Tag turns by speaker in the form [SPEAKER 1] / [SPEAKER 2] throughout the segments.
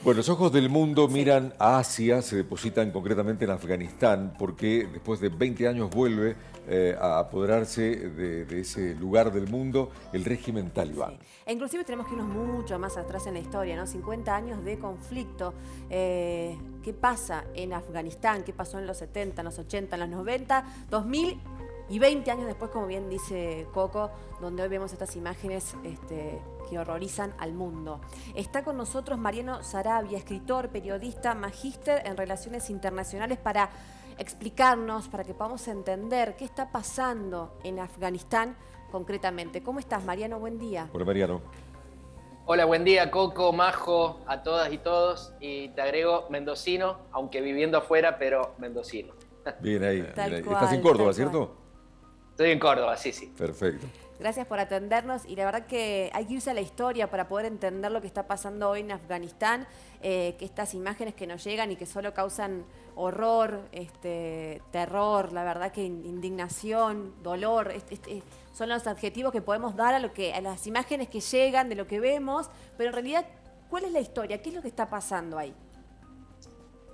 [SPEAKER 1] Bueno, los ojos del mundo miran a Asia, se depositan concretamente en Afganistán, porque después de 20 años vuelve a apoderarse de ese lugar del mundo el régimen talibán.
[SPEAKER 2] Sí. E inclusive tenemos que irnos mucho más atrás en la historia, ¿no? 50 años de conflicto. ¿Qué pasa en Afganistán? ¿Qué pasó en los 70, en los 80, en los 90, 2000 y 20 años después, como bien dice Coco, donde hoy vemos estas imágenes que horrorizan al mundo? Está con nosotros Mariano Sarabia, escritor, periodista, magíster en Relaciones Internacionales, para explicarnos, para que podamos entender qué está pasando en Afganistán concretamente. ¿Cómo estás, Mariano? Buen día.
[SPEAKER 1] Hola, Mariano.
[SPEAKER 3] Hola, buen día, Coco, Majo, a todas y todos. Y te agrego mendocino, aunque viviendo afuera, pero mendocino.
[SPEAKER 1] Bien ahí.
[SPEAKER 2] Tal
[SPEAKER 1] Bien ahí.
[SPEAKER 2] cual,
[SPEAKER 1] Estás en Córdoba,
[SPEAKER 2] tal
[SPEAKER 1] ¿cierto?
[SPEAKER 3] Estoy en Córdoba, sí, sí.
[SPEAKER 1] Perfecto.
[SPEAKER 2] Gracias por atendernos, y la verdad que hay que irse a la historia para poder entender lo que está pasando hoy en Afganistán, que estas imágenes que nos llegan y que solo causan horror, terror, la verdad que indignación, dolor, son los adjetivos que podemos dar a las imágenes que llegan, de lo que vemos, pero en realidad, ¿cuál es la historia? ¿Qué es lo que está pasando ahí?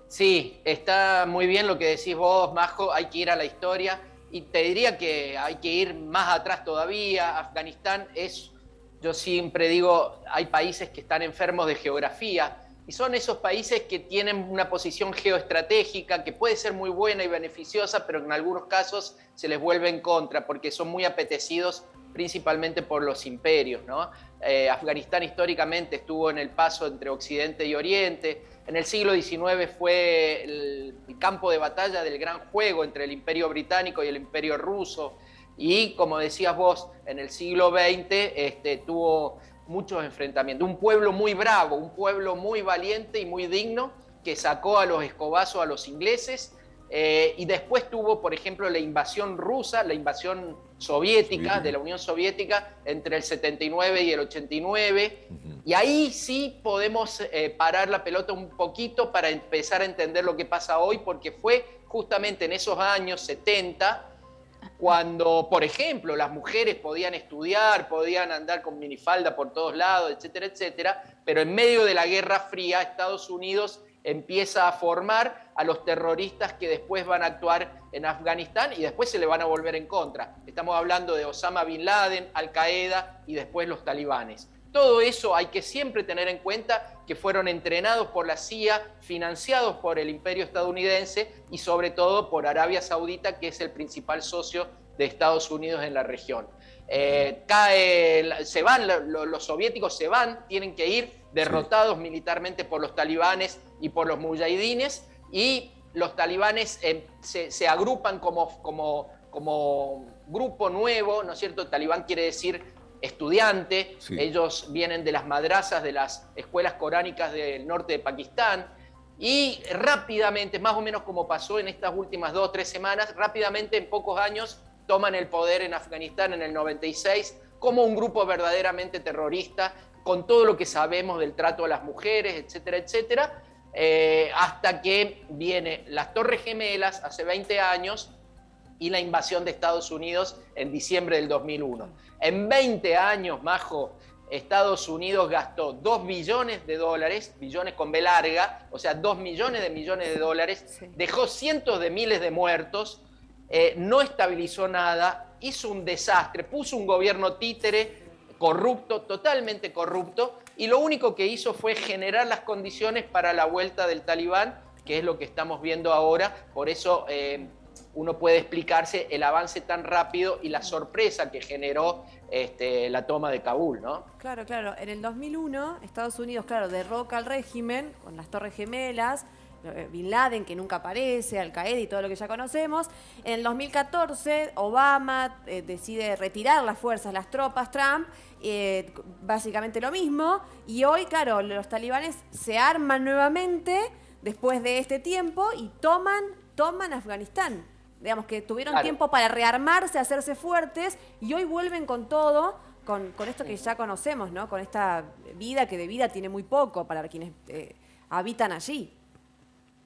[SPEAKER 3] Sí, está muy bien lo que decís vos, Majo, hay que ir a la historia. Y te diría que hay que ir más atrás todavía. Afganistán es, yo siempre digo, hay países que están enfermos de geografía y son esos países que tienen una posición geoestratégica que puede ser muy buena y beneficiosa, pero en algunos casos se les vuelve en contra porque son muy apetecidos principalmente por los imperios, ¿no? Afganistán históricamente estuvo en el paso entre Occidente y Oriente. En el siglo XIX fue el campo de batalla del gran juego entre el Imperio Británico y el Imperio Ruso. Y como decías vos, en el siglo XX tuvo muchos enfrentamientos. Un pueblo muy bravo, un pueblo muy valiente y muy digno, que sacó a los escobazos a los ingleses. Y después tuvo, por ejemplo, la invasión rusa, la invasión soviética, de la Unión Soviética, entre el 79 y el 89. Y ahí sí podemos parar la pelota un poquito para empezar a entender lo que pasa hoy, porque fue justamente en esos años 70 cuando, por ejemplo, las mujeres podían estudiar, podían andar con minifalda por todos lados, etcétera, etcétera, pero en medio de la Guerra Fría, Estados Unidos empieza a formar a los terroristas que después van a actuar en Afganistán y después se le van a volver en contra. Estamos hablando de Osama Bin Laden, Al Qaeda y después los talibanes. Todo eso hay que siempre tener en cuenta que fueron entrenados por la CIA, financiados por el imperio estadounidense y sobre todo por Arabia Saudita, que es el principal socio de Estados Unidos en la región. Se van, los soviéticos se van, tienen que ir derrotados militarmente por los talibanes y por los mujahidines, y los talibanes se agrupan como grupo nuevo, ¿no es cierto? Talibán quiere decir estudiante, ellos vienen de las madrasas, de las escuelas coránicas del norte de Pakistán, y rápidamente, más o menos como pasó en estas últimas 2 o 3 semanas, rápidamente en pocos años toman el poder en Afganistán en el 96 como un grupo verdaderamente terrorista, con todo lo que sabemos del trato a las mujeres, etcétera, etcétera, hasta que viene las Torres Gemelas hace 20 años y la invasión de Estados Unidos en diciembre del 2001. En 20 años, Majo, Estados Unidos gastó 2 billones de dólares, billones con B larga, o sea, 2 millones de dólares, dejó cientos de miles de muertos, no estabilizó nada, hizo un desastre, puso un gobierno títere, corrupto, totalmente corrupto, y lo único que hizo fue generar las condiciones para la vuelta del Talibán, que es lo que estamos viendo ahora. Por eso uno puede explicarse el avance tan rápido y la sorpresa que generó la toma de Kabul, ¿no?
[SPEAKER 2] Claro, claro. En el 2001, Estados Unidos, claro, derroca al régimen con las Torres Gemelas, Bin Laden, que nunca aparece, Al Qaeda y todo lo que ya conocemos. En el 2014, Obama decide retirar las fuerzas, las tropas, Trump, básicamente lo mismo. Y hoy, claro, los talibanes se arman nuevamente después de este tiempo y toman Afganistán. Digamos que tuvieron tiempo para rearmarse, hacerse fuertes, y hoy vuelven con todo, con esto que ya conocemos, ¿no? Con esta vida que de vida tiene muy poco para quienes habitan allí.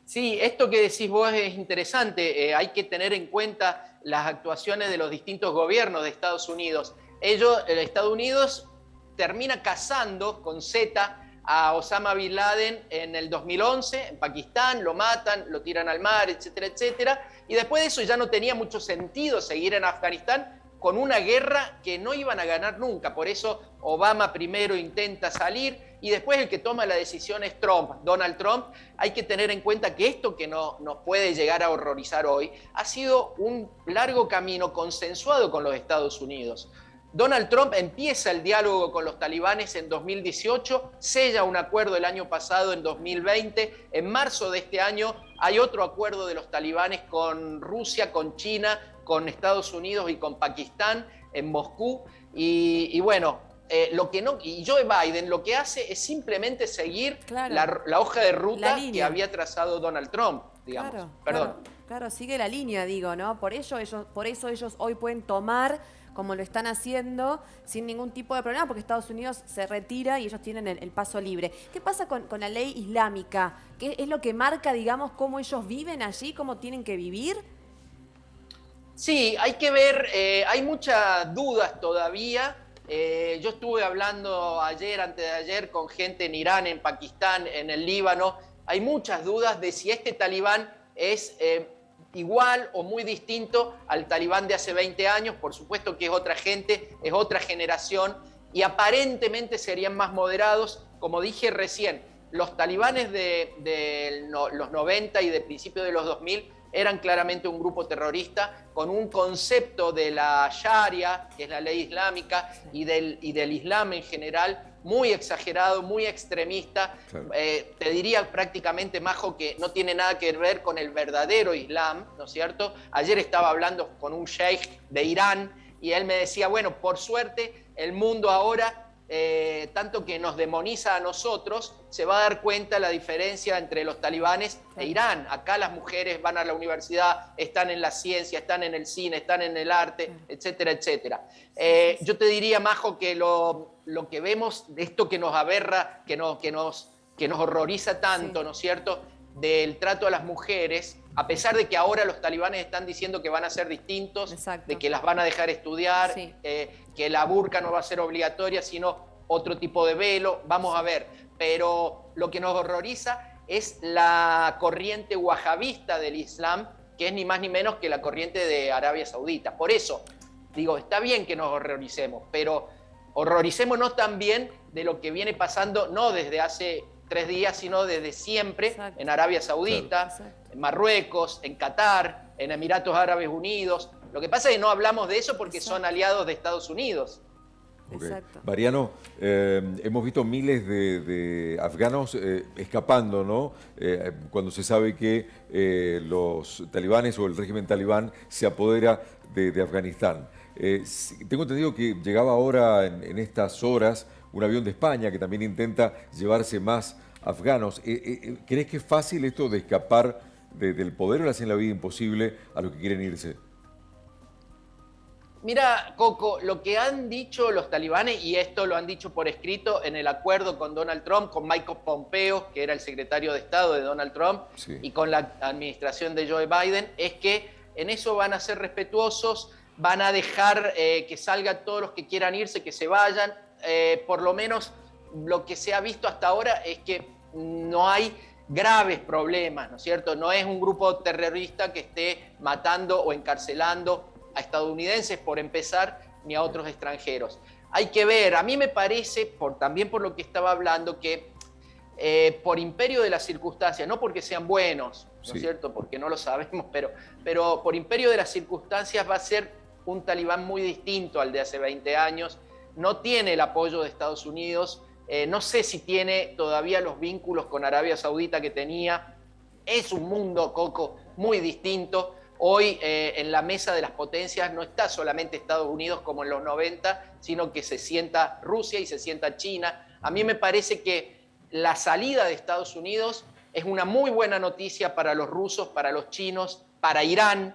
[SPEAKER 3] Sí, esto que decís vos es interesante. Hay que tener en cuenta las actuaciones de los distintos gobiernos de Estados Unidos. Estados Unidos termina cazando con Z a Osama Bin Laden en el 2011 en Pakistán, lo matan, lo tiran al mar, etcétera, etcétera. Y después de eso ya no tenía mucho sentido seguir en Afganistán con una guerra que no iban a ganar nunca. Por eso Obama primero intenta salir y después el que toma la decisión es Trump, Donald Trump. Hay que tener en cuenta que esto que nos puede llegar a horrorizar hoy ha sido un largo camino consensuado con los Estados Unidos. Donald Trump empieza el diálogo con los talibanes en 2018, sella un acuerdo el año pasado en 2020, en marzo de este año hay otro acuerdo de los talibanes con Rusia, con China, con Estados Unidos y con Pakistán en Moscú. Y bueno, y Joe Biden lo que hace es simplemente seguir la hoja de ruta que había trazado Donald Trump, digamos. Perdón.
[SPEAKER 2] Claro, sigue la línea, digo, ¿no? Por eso ellos hoy pueden tomar, como lo están haciendo, sin ningún tipo de problema, porque Estados Unidos se retira y ellos tienen el paso libre. ¿Qué pasa con la ley islámica? ¿Qué es lo que marca, digamos, cómo ellos viven allí, cómo tienen que vivir?
[SPEAKER 3] Sí, hay que ver, hay muchas dudas todavía. Yo estuve hablando ayer, antes de ayer, con gente en Irán, en Pakistán, en el Líbano. Hay muchas dudas de si este talibán es igual o muy distinto al talibán de hace 20 años. Por supuesto que es otra gente, es otra generación y aparentemente serían más moderados. Como dije recién, los talibanes de los 90 y de principios de los 2000 eran claramente un grupo terrorista con un concepto de la Sharia, que es la ley islámica, y del Islam en general, muy exagerado, muy extremista. Claro. Te diría prácticamente, Majo, que no tiene nada que ver con el verdadero Islam, ¿no es cierto? Ayer estaba hablando con un sheikh de Irán y él me decía, bueno, por suerte el mundo ahora, tanto que nos demoniza a nosotros, se va a dar cuenta la diferencia entre los talibanes e Irán. Acá las mujeres van a la universidad, están en la ciencia, están en el cine, están en el arte, etcétera, etcétera. Yo te diría, Majo, que lo que vemos, esto que nos aberra, que nos horroriza tanto, ¿no es cierto?, del trato a las mujeres, a pesar de que ahora los talibanes están diciendo que van a ser distintos, de que las van a dejar estudiar, que la burka no va a ser obligatoria, sino otro tipo de velo, vamos a ver. Pero lo que nos horroriza es la corriente wahabista del Islam, que es ni más ni menos que la corriente de Arabia Saudita. Por eso, digo, está bien que nos horroricemos, pero horroricémonos también de lo que viene pasando, no desde hace 3 días, sino desde siempre, en Arabia Saudita, en Marruecos, en Qatar, en Emiratos Árabes Unidos. Lo que pasa es que no hablamos de eso porque son aliados de Estados Unidos.
[SPEAKER 1] Okay. Mariano, hemos visto miles de afganos escapando, ¿no? Cuando se sabe que los talibanes o el régimen talibán se apodera de Afganistán. Tengo entendido que llegaba ahora en estas horas un avión de España que también intenta llevarse más afganos. ¿Crees que es fácil esto de escapar del poder o le hacen la vida imposible a los que quieren irse?
[SPEAKER 3] Mira, Coco, lo que han dicho los talibanes, y esto lo han dicho por escrito en el acuerdo con Donald Trump, con Mike Pompeo, que era el secretario de Estado de Donald Trump, y con la administración de Joe Biden, es que en eso van a ser respetuosos, van a dejar que salgan todos los que quieran irse, que se vayan. Por lo menos lo que se ha visto hasta ahora es que no hay graves problemas, ¿no es cierto? No es un grupo terrorista que esté matando o encarcelando a estadounidenses, por empezar, ni a otros extranjeros. Hay que ver, a mí me parece, también por lo que estaba hablando, que por imperio de las circunstancias, no porque sean buenos, ¿no es cierto? Porque no lo sabemos, pero por imperio de las circunstancias va a ser un talibán muy distinto al de hace 20 años. No tiene el apoyo de Estados Unidos, no sé si tiene todavía los vínculos con Arabia Saudita que tenía. Es un mundo, Coco, muy distinto. Hoy en la mesa de las potencias no está solamente Estados Unidos como en los 90, sino que se sienta Rusia y se sienta China. A mí me parece que la salida de Estados Unidos es una muy buena noticia para los rusos, para los chinos, para Irán,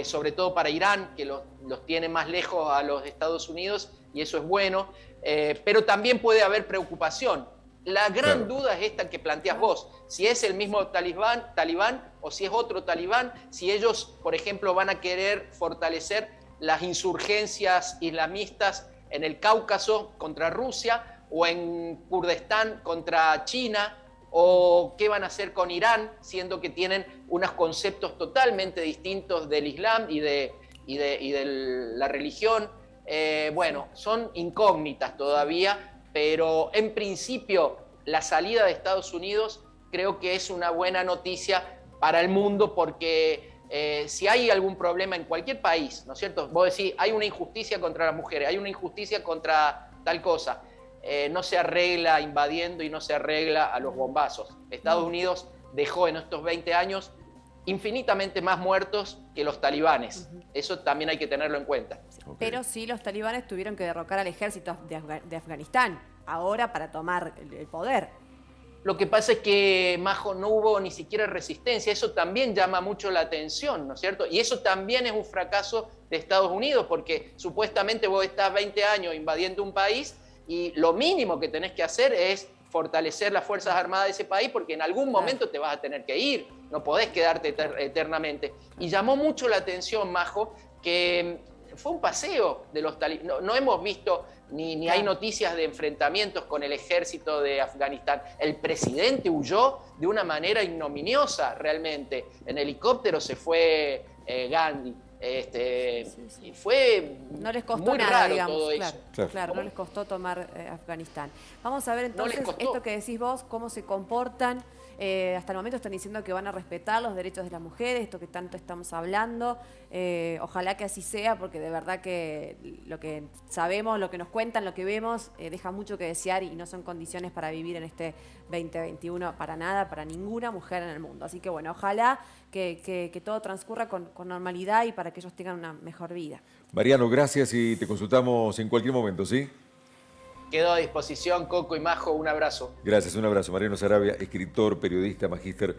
[SPEAKER 3] sobre todo para Irán, que los tiene más lejos a los Estados Unidos, y eso es bueno, pero también puede haber preocupación. La gran duda es esta que planteas vos, si es el mismo talibán o si es otro talibán, si ellos, por ejemplo, van a querer fortalecer las insurgencias islamistas en el Cáucaso contra Rusia, o en Kurdistán contra China, o qué van a hacer con Irán, siendo que tienen unos conceptos totalmente distintos del Islam y de la religión. Bueno, son incógnitas todavía, pero en principio la salida de Estados Unidos creo que es una buena noticia para el mundo, porque si hay algún problema en cualquier país, ¿no es cierto? Vos decís, hay una injusticia contra las mujeres, hay una injusticia contra tal cosa. No se arregla invadiendo y no se arregla a los bombazos. Estados Unidos dejó en estos 20 años infinitamente más muertos que los talibanes. Eso también hay que tenerlo en cuenta.
[SPEAKER 2] Okay. Pero sí, los talibanes tuvieron que derrocar al ejército de Afganistán ahora para tomar el poder.
[SPEAKER 3] Lo que pasa es que, Majo, no hubo ni siquiera resistencia. Eso también llama mucho la atención, ¿no es cierto? Y eso también es un fracaso de Estados Unidos, porque supuestamente vos estás 20 años invadiendo un país y lo mínimo que tenés que hacer es fortalecer las Fuerzas Armadas de ese país, porque en algún momento te vas a tener que ir, no podés quedarte eternamente. Y llamó mucho la atención, Majo, que fue un paseo de los talibanes. No hemos visto ni hay noticias de enfrentamientos con el ejército de Afganistán. El presidente huyó de una manera ignominiosa realmente. En helicóptero se fue Gandhi. Y fue
[SPEAKER 2] no les costó
[SPEAKER 3] muy
[SPEAKER 2] nada,
[SPEAKER 3] raro,
[SPEAKER 2] digamos,
[SPEAKER 3] todo
[SPEAKER 2] claro,
[SPEAKER 3] eso.
[SPEAKER 2] Claro, no les costó tomar Afganistán. Vamos a ver entonces esto que decís vos, cómo se comportan. Hasta el momento están diciendo que van a respetar los derechos de las mujeres, esto que tanto estamos hablando. Ojalá que así sea, porque de verdad que lo que sabemos, lo que nos cuentan, lo que vemos, deja mucho que desear y no son condiciones para vivir en este 2021 para nada, para ninguna mujer en el mundo. Así que bueno, ojalá que todo transcurra con normalidad y para que ellos tengan una mejor vida.
[SPEAKER 1] Mariano, gracias y te consultamos en cualquier momento, ¿sí?
[SPEAKER 3] Quedo a disposición, Coco y Majo, un abrazo.
[SPEAKER 1] Gracias, un abrazo. Mariano Sarabia, escritor, periodista, magíster.